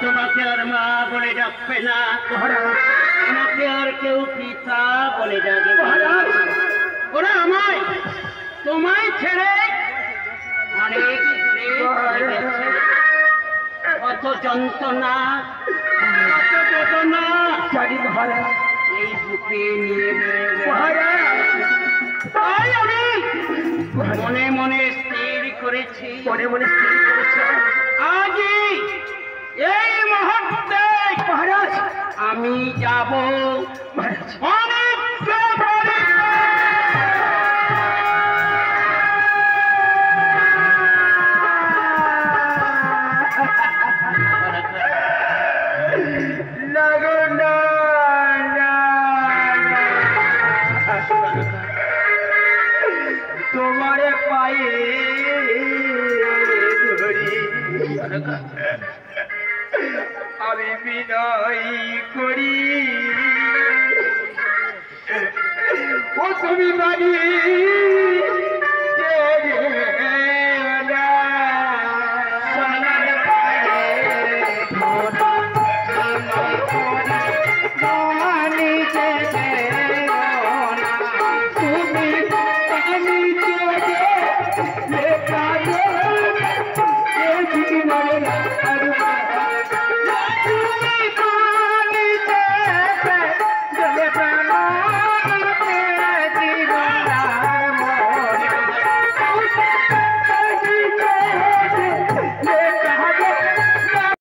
তোমাকে আর মা বলে ডাকবে না, তোমাকে আর কেউ পিতা বলে ডাকবে। ওরা আমায় তোমায় ছেড়ে অনেক দূরে গেছে। কত যন্ত্রণা, কত বেদনা এই বুকে নিয়ে তাই আমি মনে মনে স্থির করেছি, আজই এই মুহূর্তে মহারাজ আমি যাব অনেক তোমার পায়ে ধরি আমি বিনয় করি, ও তুমি বাড়ি